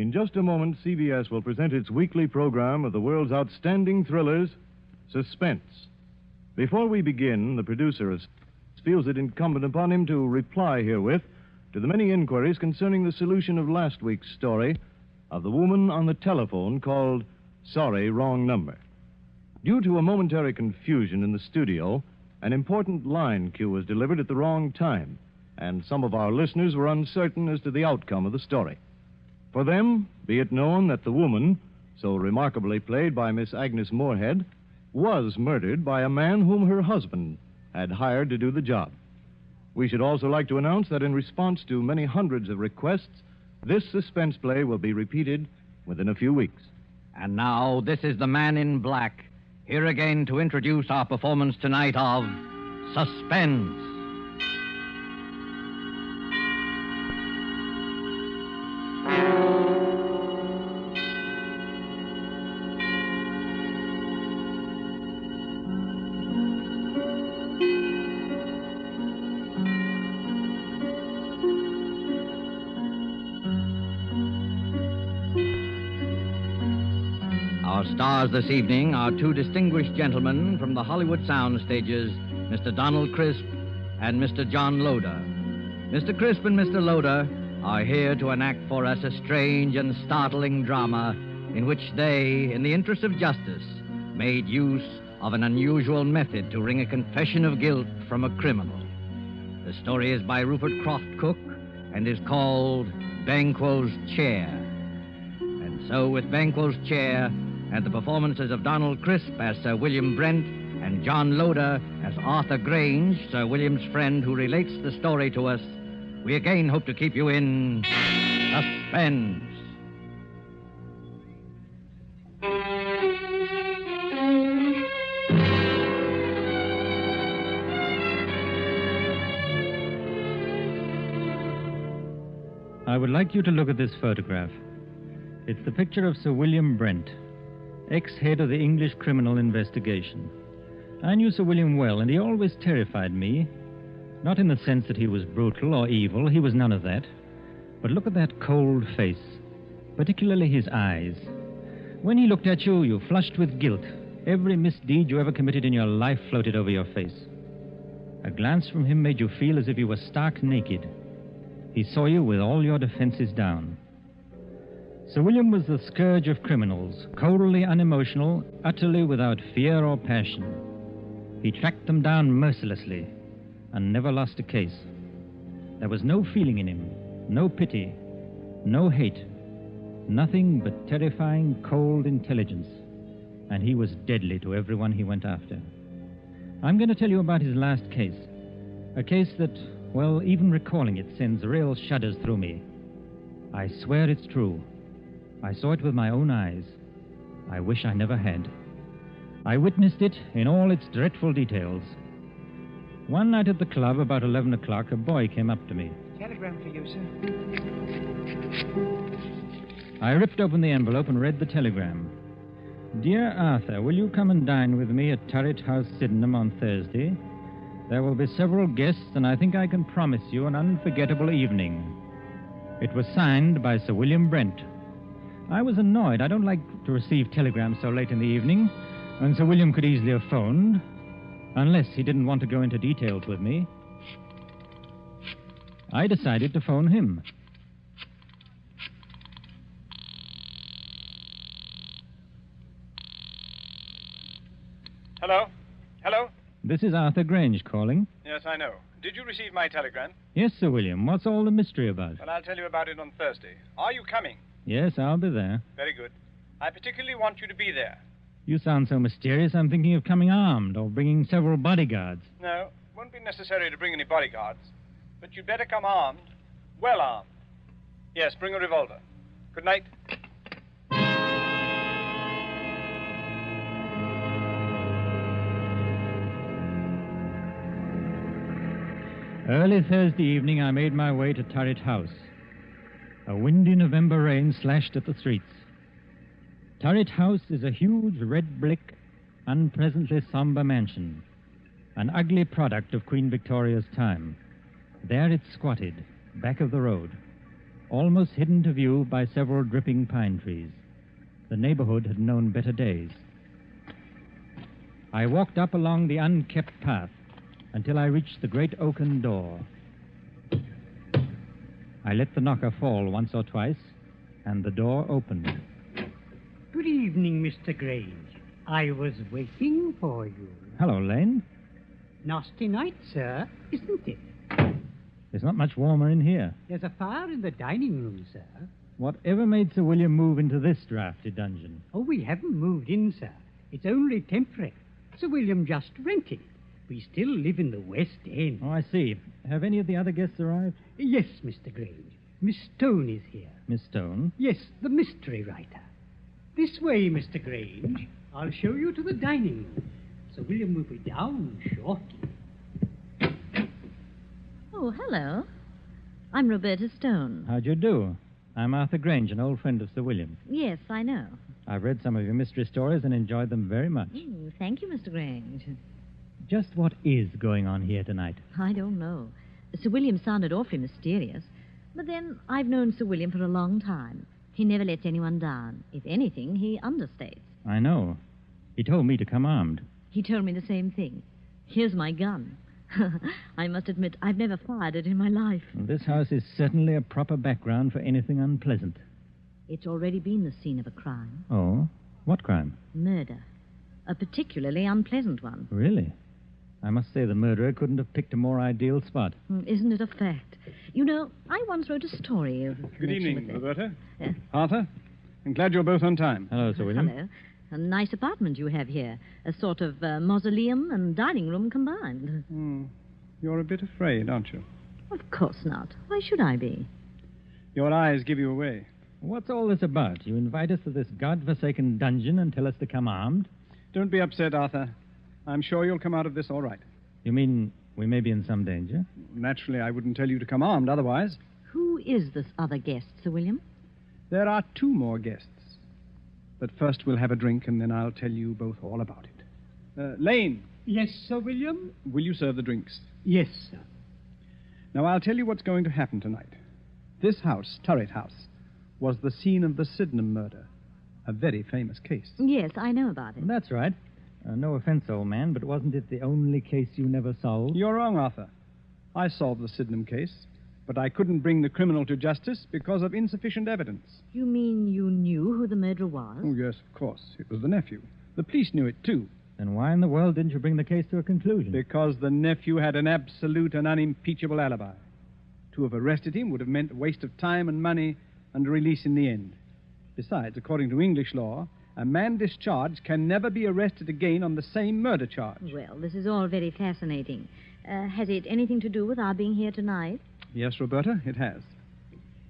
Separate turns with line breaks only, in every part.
In just a moment, CBS will present its weekly program of the world's outstanding thrillers, Suspense. Before we begin, the producer feels it incumbent upon him to reply herewith to the many inquiries concerning the solution of last week's story of the woman on the telephone called Sorry, Wrong Number. Due to a momentary confusion in the studio, an important line cue was delivered at the wrong time, and some of our listeners were uncertain as to the outcome of the story. For them, be it known that the woman, so remarkably played by Miss Agnes Moorehead, was murdered by a man whom her husband had hired to do the job. We should also like to announce that in response to many hundreds of requests, this suspense play will be repeated within a few weeks.
And now, this is the Man in Black, here again to introduce our performance tonight of Suspense. Our stars this evening are two distinguished gentlemen from the Hollywood sound stages, Mr. Donald Crisp and Mr. John Loder. Mr. Crisp and Mr. Loder are here to enact for us a strange and startling drama in which they, in the interest of justice, made use of an unusual method to wring a confession of guilt from a criminal. The story is by Rupert Croft Cook and is called Banquo's Chair. And so, with Banquo's Chair and the performances of Donald Crisp as Sir William Brent and John Loder as Arthur Grange, Sir William's friend who relates the story to us, we again hope to keep you in suspense.
I would like you to look at this photograph. It's the picture of Sir William Brent, ex-head of the English Criminal Investigation. I knew Sir William well, and he always terrified me. Not in the sense that he was brutal or evil. He was none of that. But look at that cold face, particularly his eyes. When he looked at you, you flushed with guilt. Every misdeed you ever committed in your life floated over your face. A glance from him made you feel as if you were stark naked. He saw you with all your defenses down. Sir William was the scourge of criminals, coldly unemotional, utterly without fear or passion. He tracked them down mercilessly and never lost a case. There was no feeling in him, no pity, no hate, nothing but terrifying, cold intelligence. And he was deadly to everyone he went after. I'm going to tell you about his last case, a case that, well, even recalling it sends real shudders through me. I swear it's true. I saw it with my own eyes. I wish I never had. I witnessed it in all its dreadful details. One night at the club, about 11 o'clock, a boy came up to me.
Telegram for you, sir.
I ripped open the envelope and read the telegram. Dear Arthur, will you come and dine with me at Turret House, Sydenham on Thursday? There will be several guests, and I think I can promise you an unforgettable evening. It was signed by Sir William Brent. I was annoyed. I don't like to receive telegrams so late in the evening, and Sir William could easily have phoned, unless he didn't want to go into details with me. I decided to phone him.
Hello? Hello?
This is Arthur Grange calling.
Yes, I know. Did you receive my telegram?
Yes, Sir William. What's all the mystery about?
Well, I'll tell you about it on Thursday. Are you coming?
Yes, I'll be there.
Very good. I particularly want you to be there.
You sound so mysterious, I'm thinking of coming armed or bringing several bodyguards.
No, it won't be necessary to bring any bodyguards. But you'd better come armed. Well armed. Yes, bring a revolver. Good night.
Early Thursday evening, I made my way to Turret House. A windy November rain slashed at the streets. Turret House is a huge red brick, unpleasantly somber mansion, an ugly product of Queen Victoria's time. There it squatted, back of the road. almost hidden to view by several dripping pine trees. The neighborhood had known better days. I walked up along the unkept path until I reached the great oaken door. I let the knocker fall once or twice, and the door opened.
Good evening, Mr. Grange. I was waiting for you.
Hello, Lane.
Nasty night, sir, isn't it?
There's not much warmer in here.
There's a fire in the dining room, sir.
Whatever made Sir William move into this drafty dungeon?
Oh, we haven't moved in, sir. It's only temporary. Sir William just rented. We still live in the West End.
Oh, I see. Have any of the other guests arrived?
Yes, Mr. Grange. Miss Stone is here.
Miss Stone?
Yes, the mystery writer. This way, Mr. Grange. I'll show you to the dining room. Sir William will be down shortly.
Oh, hello. I'm Roberta Stone.
How'd you do? I'm Arthur Grange, an old friend of Sir William.
Yes, I know.
I've read some of your mystery stories and enjoyed them very much.
Thank you, Mr. Grange.
Just what is going on here tonight?
I don't know. Sir William sounded awfully mysterious. But then, I've known Sir William for a long time. He never lets anyone down. If anything, he understates.
I know. He told me to come armed.
He told me the same thing. Here's my gun. I must admit, I've never fired it in my life.
Well, this house is certainly a proper background for anything unpleasant.
It's already been the scene of a crime.
Oh? What crime?
Murder. A particularly unpleasant one.
Really? I must say the murderer couldn't have picked a more ideal spot.
Isn't it a fact? You know, I once wrote a story of...
Good evening, Roberta.
Yeah.
Arthur. I'm glad you're both on time.
Hello, Sir William.
Hello. A nice apartment you have here. A sort of mausoleum and dining room combined.
You're a bit afraid, aren't you?
Of course not. Why should I be?
Your eyes give you away.
What's all this about? You invite us to this godforsaken dungeon and tell us to come armed?
Don't be upset, Arthur. I'm sure you'll come out of this all right.
You mean we may be in some danger?
Naturally, I wouldn't tell you to come armed otherwise.
Who is this other guest, Sir William?
There are 2 more guests. But first we'll have a drink, and then I'll tell you both all about it. Lane,
Yes, Sir William?
will you serve the drinks?
Yes, sir.
Now, I'll tell you what's going to happen tonight. This house, Turret House, was the scene of the Sydenham murder. A very famous case.
Yes, I know about it.
That's right. No offense, old man, but wasn't it the only case you never solved?
You're wrong, Arthur. I solved the Sydenham case, but I couldn't bring the criminal to justice because of insufficient evidence.
You mean you knew who the murderer was?
Oh, yes, of course. It was the nephew. The police knew it, too,
Then why in the world didn't you bring the case to a conclusion?
because the nephew had an absolute and unimpeachable alibi. To have arrested him would have meant a waste of time and money and a release in the end. Besides, according to English law, a man discharged can never be arrested again on the same murder charge.
Well, this is all very fascinating. Has it anything to do with our being here tonight?
Yes, Roberta, it has.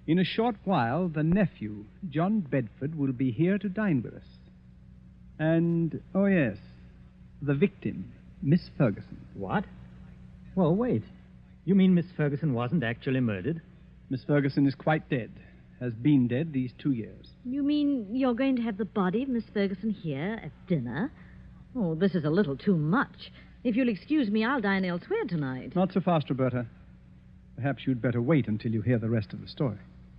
In a short while, the nephew, John Bedford, will be here to dine with us. And, oh yes, the victim, Miss Ferguson.
What? Well, wait. You mean Miss Ferguson wasn't actually murdered?
Miss Ferguson is quite dead, has been dead these 2 years.
You mean you're going to have the body of Miss Ferguson here at dinner? Oh, this is a little too much. If you'll excuse me, I'll dine elsewhere tonight.
Not so fast, Roberta. Perhaps you'd better wait until you hear the rest of the story.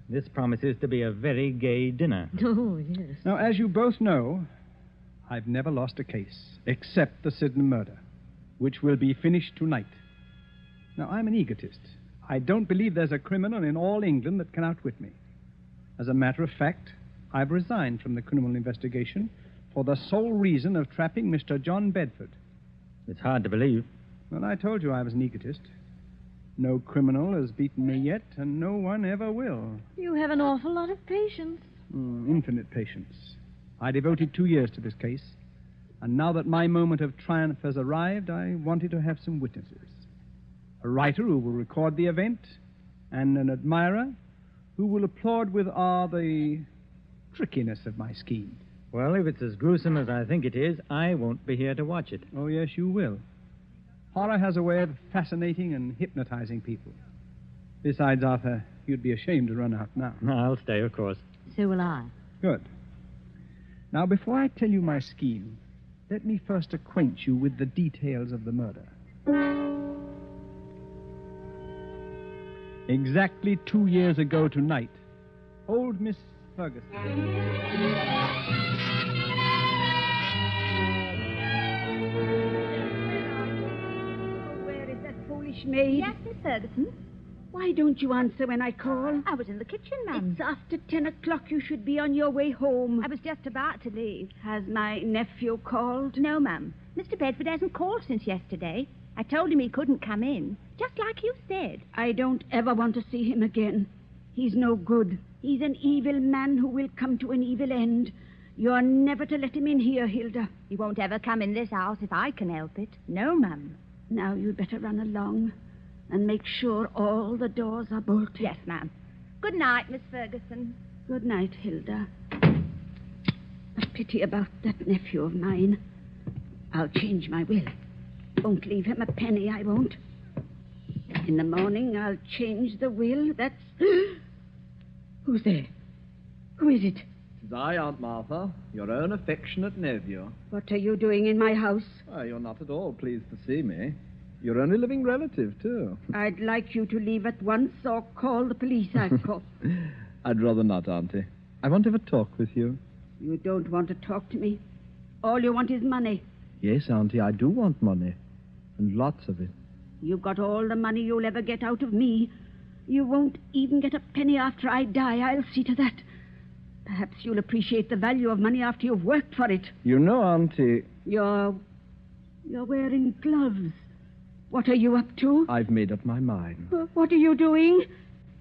This promises to be a very gay dinner.
Oh, yes.
Now, as you both know, I've never lost a case, except the Sydenham murder, which will be finished tonight. Now, I'm an egotist. I don't believe there's a criminal in all England that can outwit me. As a matter of fact, I've resigned from the criminal investigation for the sole reason of trapping Mr. John Bedford.
It's hard to believe.
Well, I told you I was an egotist. No criminal has beaten me yet, and no one ever will.
You have an awful lot of patience.
Infinite patience. I devoted 2 years to this case, and now that my moment of triumph has arrived, I wanted to have some witnesses. A writer who will record the event, and an admirer who will applaud with awe the trickiness of my scheme.
Well, if it's as gruesome as I think it is, I won't be here to watch it.
Oh, yes, you will. Horror has a way of fascinating and hypnotizing people. Besides, Arthur, you'd be ashamed to run out now.
I'll stay, of course.
So will I.
Good. Now, before I tell you my scheme, let me first acquaint you with the details of the murder. Exactly 2 years ago tonight, Old Miss Ferguson.
Where is that foolish maid?
Yes, Miss Ferguson.
Why don't you answer when I call?
I was in the kitchen, ma'am.
It's after 10 o'clock. You should be on your way home.
I was just about to leave.
Has my nephew called?
No, ma'am. Mr. Bedford hasn't called since yesterday. I told him he couldn't come in, just like you said.
I don't ever want to see him again. He's no good. He's an evil man who will come to an evil end. You're never to let him in here, Hilda.
He won't ever come in this house if I can help it. No, ma'am.
Now you'd better run along and make sure all the doors are bolted.
Yes, ma'am. Good night, Miss Ferguson.
Good night, Hilda. A pity about that nephew of mine. I'll change my will. Won't leave him a penny, I won't. In the morning, I'll change the will. That's... Who's there? Who is it?
It's I, Aunt Martha, your own affectionate nephew.
What are you doing in my house?
Oh, you're not at all pleased to see me. Your only living relative, too.
I'd like you to leave at once or call the police, I've called.
I'd rather not, Auntie. I want to have a talk with you.
You don't want to talk to me. All you want is money.
Yes, Auntie, I do want money. And lots of it.
You've got all the money you'll ever get out of me. You won't even get a penny after I die. I'll see to that. Perhaps you'll appreciate the value of money after you've worked for it.
You know, Auntie...
You're wearing gloves. What are you up to?
I've made up my mind.
What are you doing?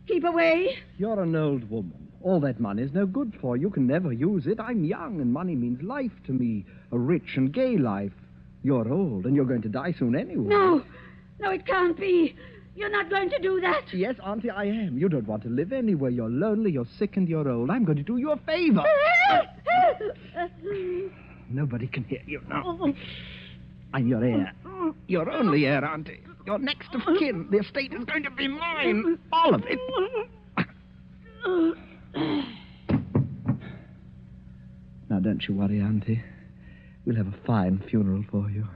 Keep away.
You're an old woman. All that money's no good for you. You can never use it. I'm young, and money means life to me. A rich and gay life. You're old, and you're going to die soon anyway.
No, it can't be. You're not going to do that.
Yes, Auntie, I am. You don't want to live anywhere. You're lonely, you're sick, and you're old. I'm going to do you a favor. Nobody can hear you now. I'm your heir. Your only heir, Auntie. Your next of kin. The estate is going to be mine. All of it. Now, don't you worry, Auntie. We'll have a fine funeral for you.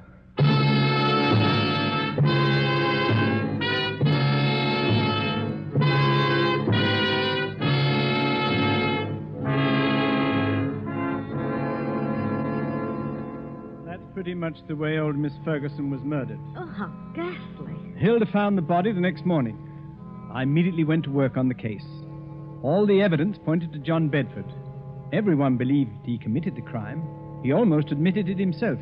That's pretty much the way old Miss Ferguson was murdered.
Oh, how ghastly.
Hilda found the body the next morning. I immediately went to work on the case. All the evidence pointed to John Bedford. Everyone believed he committed the crime. He almost admitted it himself.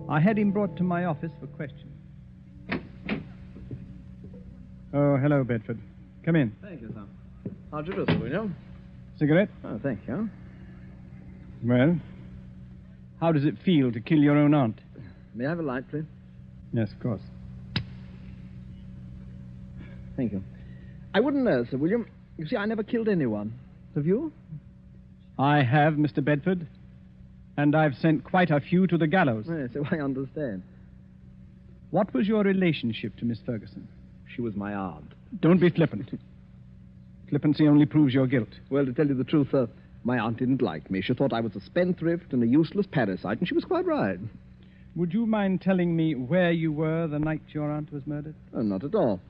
I had him brought to my office for questioning. Oh, hello, Bedford. Come in.
Thank you, sir. How'd you do, Sir William?
Cigarette?
Oh, thank you.
Well, how does it feel to kill your own aunt?
May I have a light, please?
Yes, of course.
Thank you. I wouldn't know, Sir William. You see, I never killed anyone. Have you?
I have, Mr. Bedford. And I've sent quite a few to the gallows.
Yes, so I understand.
What was your relationship to Miss Ferguson?
She was my aunt.
Don't be flippant. Flippancy only proves your guilt.
Well, to tell you the truth, sir, my aunt didn't like me. She thought I was a spendthrift and a useless parasite, and she was quite right.
Would you mind telling me where you were the night your aunt was murdered?
Oh, not at all.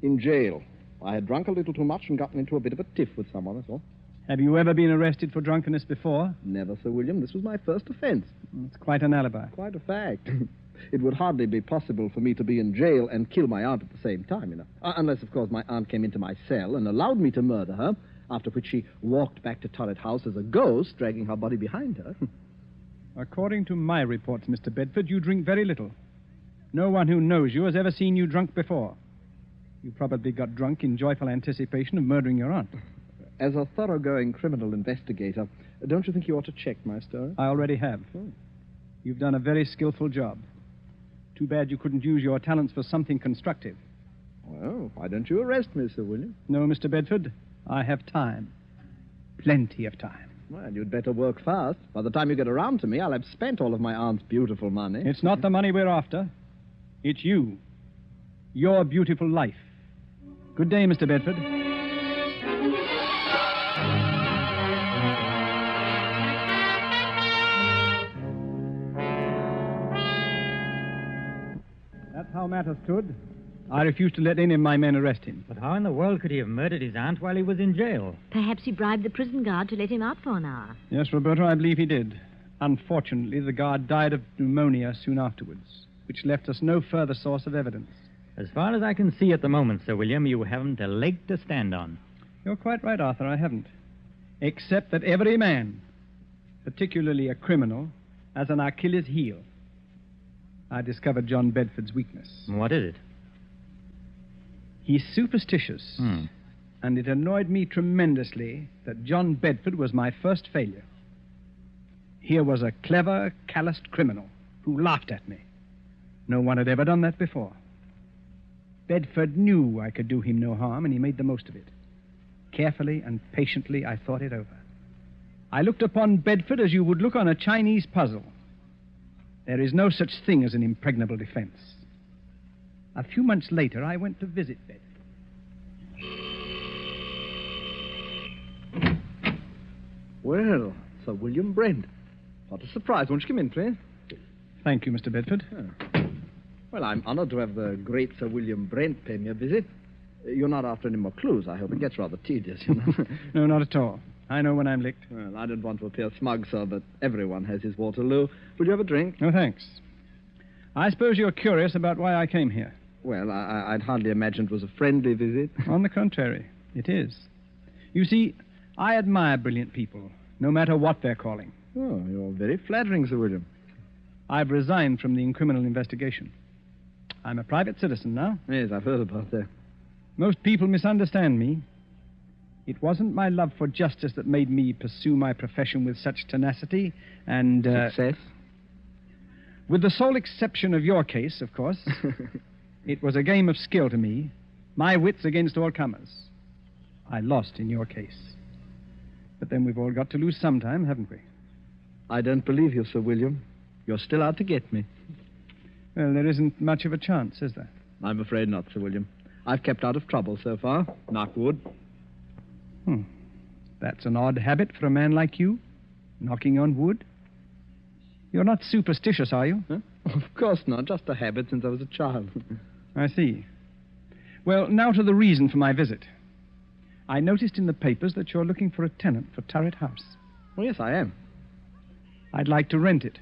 In jail. I had drunk a little too much and gotten into a bit of a tiff with someone, that's all.
Have you ever been arrested for drunkenness before?
Never, Sir William. This was my first offense.
It's quite an alibi.
Quite a fact. It would hardly be possible for me to be in jail and kill my aunt at the same time, you know. Unless, of course, my aunt came into my cell and allowed me to murder her, after which she walked back to Turret House as a ghost, dragging her body behind her.
According to my reports, Mr. Bedford, you drink very little. No one who knows you has ever seen you drunk before. You probably got drunk in joyful anticipation of murdering your aunt.
As a thoroughgoing criminal investigator, don't you think you ought to check my story?
I already have. You've done a very skillful job. Too bad you couldn't use your talents for something constructive.
Well, why don't you arrest me, Sir William?
No, Mr. Bedford. I have time. Plenty of time.
Well, you'd better work fast. By the time you get around to me, I'll have spent all of my aunt's beautiful money.
It's not the money we're after. It's you. Your beautiful life. Good day, Mr. Bedford. That's how matters stood. I refuse to let any of my men arrest him.
But how in the world could he have murdered his aunt while he was in jail?
Perhaps he bribed the prison guard to let him out for an hour.
Yes, Roberta, I believe he did. Unfortunately, the guard died of pneumonia soon afterwards, which left us no further source of evidence.
As far as I can see at the moment, Sir William, you haven't a leg to stand on.
You're quite right, Arthur, I haven't. Except that every man, particularly a criminal, has an Achilles heel. I discovered John Bedford's weakness.
What is it?
He's superstitious. And it annoyed me tremendously that John Bedford was my first failure. Here was a clever, calloused criminal who laughed at me. No one had ever done that before. Bedford knew I could do him no harm, and he made the most of it. Carefully and patiently, I thought it over. I looked upon Bedford as you would look on a Chinese puzzle. There is no such thing as an impregnable defense. A few months later, I went to visit Bedford.
Well, Sir William Brent. What a surprise. Won't you come in, please?
Thank you, Mr. Bedford.
Well, I'm honored to have the great Sir William Brent pay me a visit. You're not after any more clues, I hope. It gets rather tedious, you know.
No, not at all. I know when I'm licked.
Well, I don't want to appear smug, sir, but everyone has his Waterloo. Would you have a drink?
No, thanks. I suppose you're curious about why I came here.
Well, I'd hardly imagine it was a friendly visit.
On the contrary, it is. You see, I admire brilliant people, no matter what their calling.
Oh, you're very flattering, Sir William.
I've resigned from the criminal investigation. I'm a private citizen now.
Yes, I've heard about that.
Most people misunderstand me. It wasn't my love for justice that made me pursue my profession with such tenacity and...
Success?
With the sole exception of your case, of course. It was a game of skill to me, my wits against all comers. I lost in your case. But then we've all got to lose sometime, haven't we?
I don't believe you, Sir William. You're still out to get me.
Well, there isn't much of a chance, is there?
I'm afraid not, Sir William. I've kept out of trouble so far. Knock wood.
That's an odd habit for a man like you, knocking on wood. You're not superstitious, are you?
Huh? Of course not. Just a habit since I was a child.
I see. Well, now to the reason for my visit. I noticed in the papers that you're looking for a tenant for Turret House.
Oh, yes, I am.
I'd like to rent it.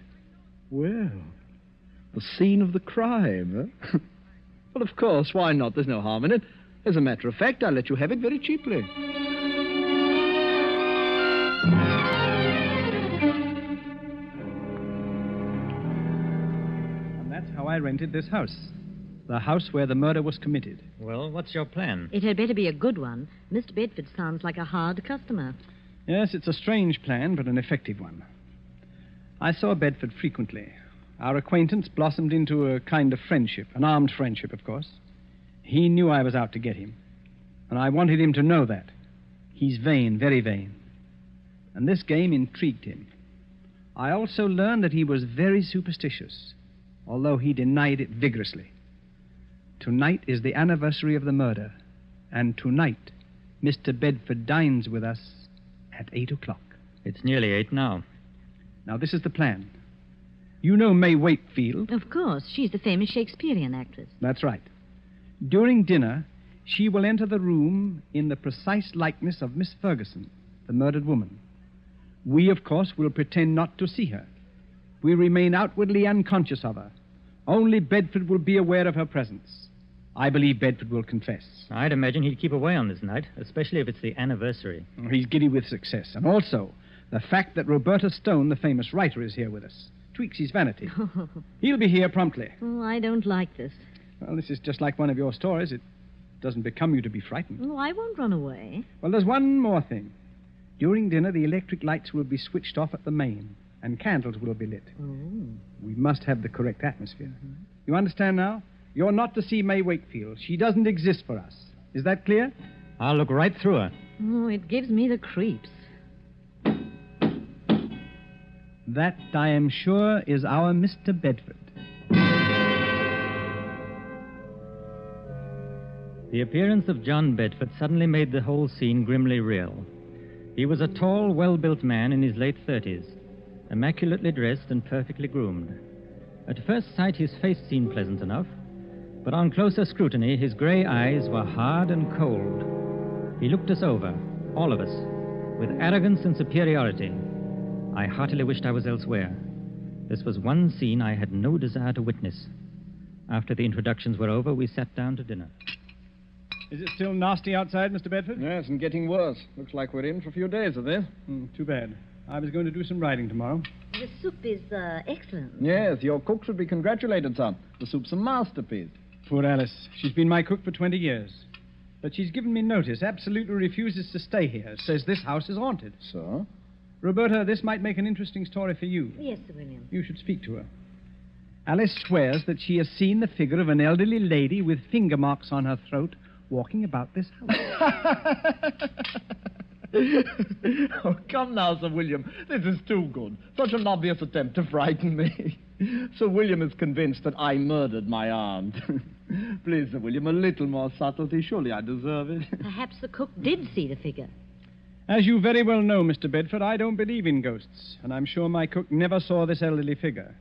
Well, the scene of the crime, huh? Well, of course, why not? There's no harm in it. As a matter of fact, I'll let you have it very cheaply.
And that's how I rented this house. The house where the murder was committed.
Well, what's your plan?
It had better be a good one. Mr. Bedford sounds like a hard customer.
Yes, it's a strange plan, but an effective one. I saw Bedford frequently. Our acquaintance blossomed into a kind of friendship, an armed friendship, of course. He knew I was out to get him, and I wanted him to know that. He's vain, very vain. And this game intrigued him. I also learned that he was very superstitious, although he denied it vigorously. Tonight is the anniversary of the murder, and tonight Mr. Bedford dines with us at 8 o'clock.
It's nearly 8 now.
Now, this is the plan. You know May Wakefield?
Of course. She's the famous Shakespearean actress.
That's right. During dinner, she will enter the room in the precise likeness of Miss Ferguson, the murdered woman. We, of course, will pretend not to see her. We remain outwardly unconscious of her. Only Bedford will be aware of her presence. I believe Bedford will confess.
I'd imagine he'd keep away on this night, especially if it's the anniversary.
He's giddy with success. And also, the fact that Roberta Stone, the famous writer, is here with us tweaks his vanity. He'll be here promptly.
Oh, I don't like this.
Well, this is just like one of your stories. It doesn't become you to be frightened.
Oh, I won't run away.
Well, there's one more thing. During dinner, the electric lights will be switched off at the main, and candles will be lit.
Oh.
We must have the correct atmosphere. You understand now? You're not to see May Wakefield. She doesn't exist for us. Is that clear?
I'll look right through her.
Oh, it gives me the creeps.
That, I am sure, is our Mr. Bedford.
The appearance of John Bedford suddenly made the whole scene grimly real. He was a tall, well-built man in his late 30s, immaculately dressed and perfectly groomed. At first sight, his face seemed pleasant enough, But on closer scrutiny, his gray eyes were hard and cold. He looked us over, all of us, with arrogance and superiority. I heartily wished I was elsewhere. This was one scene I had no desire to witness. After the introductions were over, we sat down to dinner.
Is it still nasty outside, Mr. Bedford?
Yes, and getting worse. Looks like we're in for a few days of this.
Too bad. I was going to do some riding tomorrow.
The soup is excellent.
Yes, your cook should be congratulated, son. The soup's a masterpiece.
Poor Alice. She's been my cook for 20 years. But she's given me notice, absolutely refuses to stay here. Says this house is haunted.
So?
Roberta, this might make an interesting story for you.
Yes, Sir William.
You should speak to her. Alice swears that she has seen the figure of an elderly lady with finger marks on her throat walking about this house.
Oh, come now, Sir William. This is too good. Such an obvious attempt to frighten me. Sir William is convinced that I murdered my aunt. Please, Sir William, a little more subtlety. Surely I deserve it.
Perhaps the cook did see the figure.
As you very well know, Mr. Bedford, I don't believe in ghosts, and I'm sure my cook never saw this elderly figure.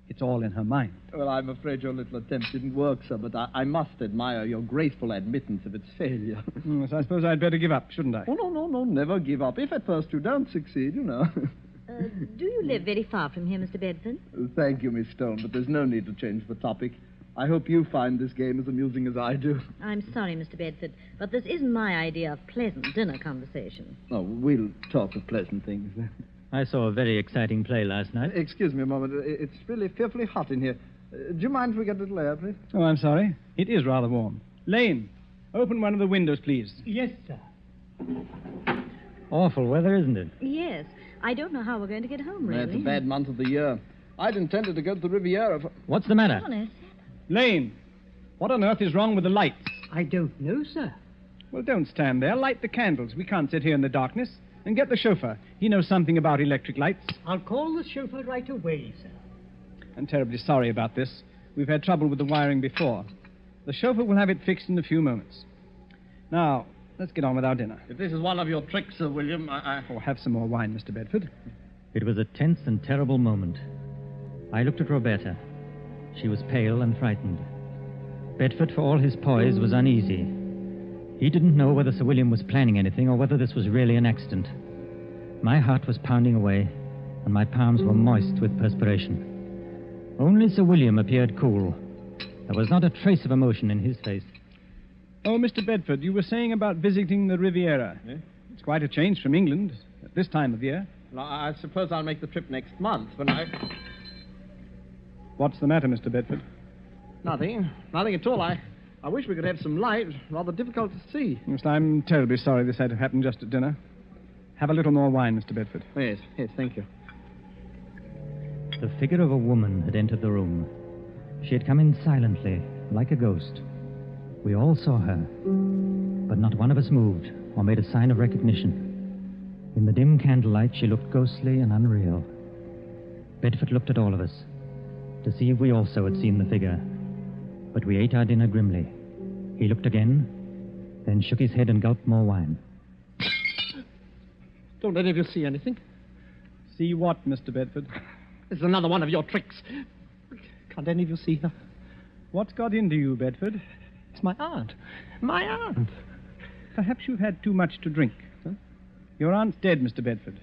It's all in her mind.
Well, I'm afraid your little attempt didn't work, sir, but I must admire your graceful admittance of its failure.
Yes, I suppose I'd better give up, shouldn't I?
Oh, no, never give up. If at first you don't succeed, you know.
Do you live very far from here, Mr. Bedford?
Thank you, Miss Stone, but there's no need to change the topic. I hope you find this game as amusing as I do.
I'm sorry, Mr. Bedford, but this isn't my idea of pleasant dinner conversation.
Oh, we'll talk of pleasant things then.
I saw a very exciting play last night.
Excuse me a moment. It's really fearfully hot in here. Do you mind if we get a little air, please?
Oh, I'm sorry. It is rather warm. Lane, open one of the windows, please.
Yes, sir.
Awful weather, isn't it?
Yes. I don't know how we're going to get home, really.
It's a bad month of the year. I'd intended to go to the Riviera for...
What's the matter?
Honest.
Lane, what on earth is wrong with the lights?
I don't know, sir.
Well, don't stand there. Light the candles. We can't sit here in the darkness. And get the chauffeur. He knows something about electric lights.
I'll call the chauffeur right away, sir.
I'm terribly sorry about this. We've had trouble with the wiring before. The chauffeur will have it fixed in a few moments. Now, let's get on with our dinner.
If this is one of your tricks, Sir William,
Oh, have some more wine, Mr. Bedford.
It was a tense and terrible moment. I looked at Roberta. She was pale and frightened. Bedford, for all his poise, was uneasy. He didn't know whether Sir William was planning anything or whether this was really an accident. My heart was pounding away, and my palms were moist with perspiration. Only Sir William appeared cool. There was not a trace of emotion in his face.
Oh, Mr. Bedford, you were saying about visiting the Riviera.
Yeah?
It's quite a change from England at this time of year.
Well, I suppose I'll make the trip next month when I...
What's the matter, Mr. Bedford?
Nothing at all. I wish we could have some light. Rather difficult to see.
Yes, I'm terribly sorry this had to happen just at dinner. Have a little more wine, Mr. Bedford.
Yes, thank you.
The figure of a woman had entered the room. She had come in silently, like a ghost. We all saw her, but not one of us moved or made a sign of recognition. In the dim candlelight, she looked ghostly and unreal. Bedford looked at all of us to see if we also had seen the figure, but we ate our dinner grimly. He looked again, then shook his head and gulped more wine.
Don't any of you see anything?
See what, Mr. Bedford?
This is another one of your tricks. Can't any of you see her?
What's got into you, Bedford?
It's my aunt. My aunt.
Perhaps you've had too much to drink. Huh? Your aunt's dead, Mr. Bedford.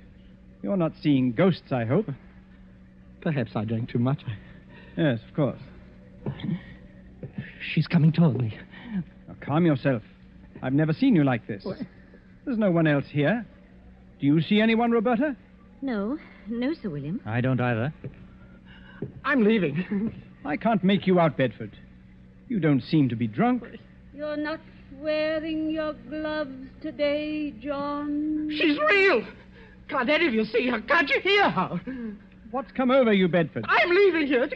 You're not seeing ghosts, I hope.
Perhaps I drank too much.
Yes, of course.
She's coming toward me.
Now, calm yourself. I've never seen you like this.
What?
There's no one else here. Do you see anyone, Roberta?
No, Sir William.
I don't either.
I'm leaving.
I can't make you out, Bedford. You don't seem to be drunk.
You're not wearing your gloves today, John.
She's real. Can't any of you see her? Can't you hear her?
What's come over you, Bedford?
I'm leaving here.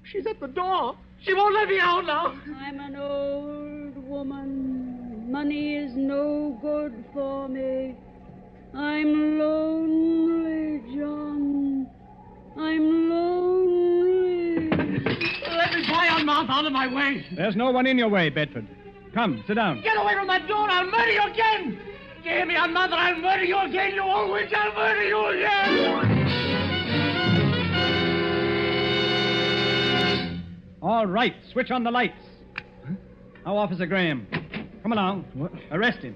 She's at the door. She won't let me out now.
I'm an old woman. Money is no good for me. I'm lonely, John. I'm lonely.
Let me fly on mouth out of my way.
There's no one in your way, Bedford. Come, sit down.
Get away from that door. I'll murder you again. You hear me, Aunt Mother? I'll murder you again, you old witch. I'll murder you again.
All right, switch on the lights. Now, Officer Graham. Come along.
What?
Arrest him.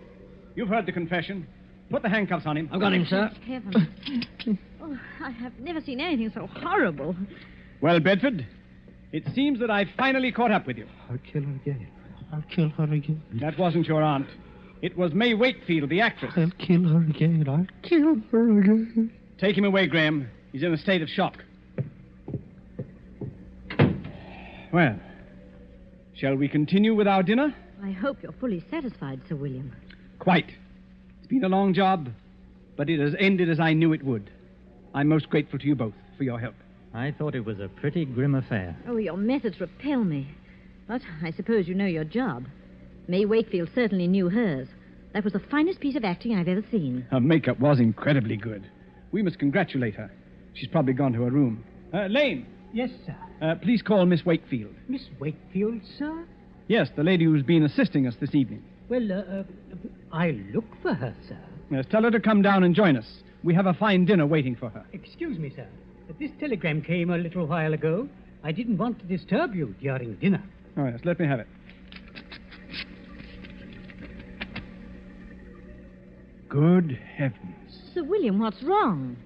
You've heard the confession. Put the handcuffs on him.
I've got him, sir.
Heavens. Oh, I have never seen anything so horrible.
Well, Bedford, it seems that I've finally caught up with you.
I'll kill her again. I'll kill her again.
That wasn't your aunt. It was May Wakefield, the actress.
I'll kill her again. I'll kill her again.
Take him away, Graham. He's in a state of shock. Well, shall we continue with our dinner?
I hope you're fully satisfied, Sir William.
Quite. It's been a long job, but it has ended as I knew it would. I'm most grateful to you both for your help.
I thought it was a pretty grim affair.
Oh, your methods repel me. But I suppose you know your job. May Wakefield certainly knew hers. That was the finest piece of acting I've ever seen.
Her makeup was incredibly good. We must congratulate her. She's probably gone to her room. Lane,
Yes, sir.
please call Miss Wakefield.
Miss Wakefield, sir?
Yes, the lady who's been assisting us this evening.
Well, I'll look for her, sir.
Yes, tell her to come down and join us. We have a fine dinner waiting for her.
Excuse me, sir. This telegram came a little while ago. I didn't want to disturb you during dinner.
Oh, yes, let me have it. Good heavens.
Sir William, what's wrong?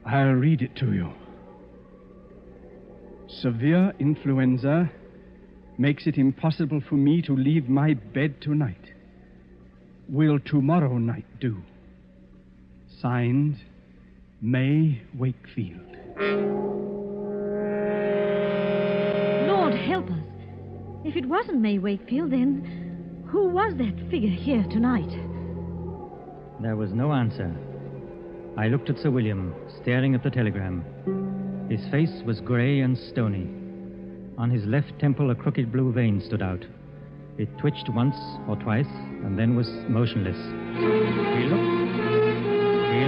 I'll read it to you. Severe influenza makes it impossible for me to leave my bed tonight. Will tomorrow night do? Signed, May Wakefield.
Lord help us. If it wasn't May Wakefield, then who was that figure here tonight?
There was no answer. I looked at Sir William, staring at the telegram. His face was grey and stony. On his left temple, a crooked blue vein stood out. It twitched once or twice, and then was motionless. He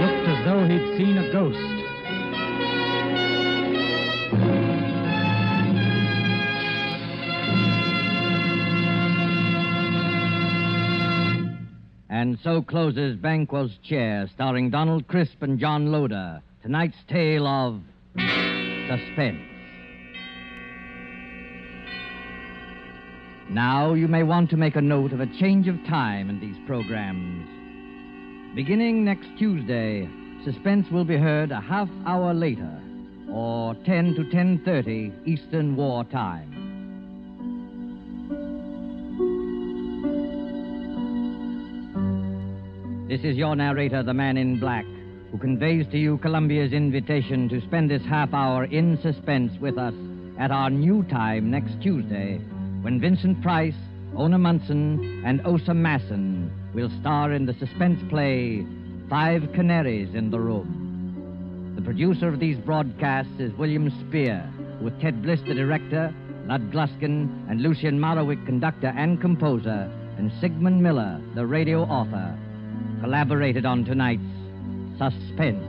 looked as though he'd seen a ghost.
And so closes Banquo's Chair, starring Donald Crisp and John Loder. Tonight's tale of Suspense. Now you may want to make a note of a change of time in these programs. Beginning next Tuesday, Suspense will be heard a half hour later, or 10 to 10:30 Eastern War Time. This is your narrator, the Man in Black, who conveys to you Columbia's invitation to spend this half hour in suspense with us at our new time next Tuesday, when Vincent Price, Ona Munson, and Osa Masson will star in the suspense play 5 Canaries in the Room. The producer of these broadcasts is William Spear, with Ted Bliss, the director, Lud Gluskin, and Lucien Marowik, conductor and composer, and Sigmund Miller, the radio author, collaborated on tonight's Suspense.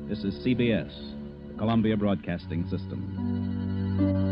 This is CBS, the Columbia Broadcasting System.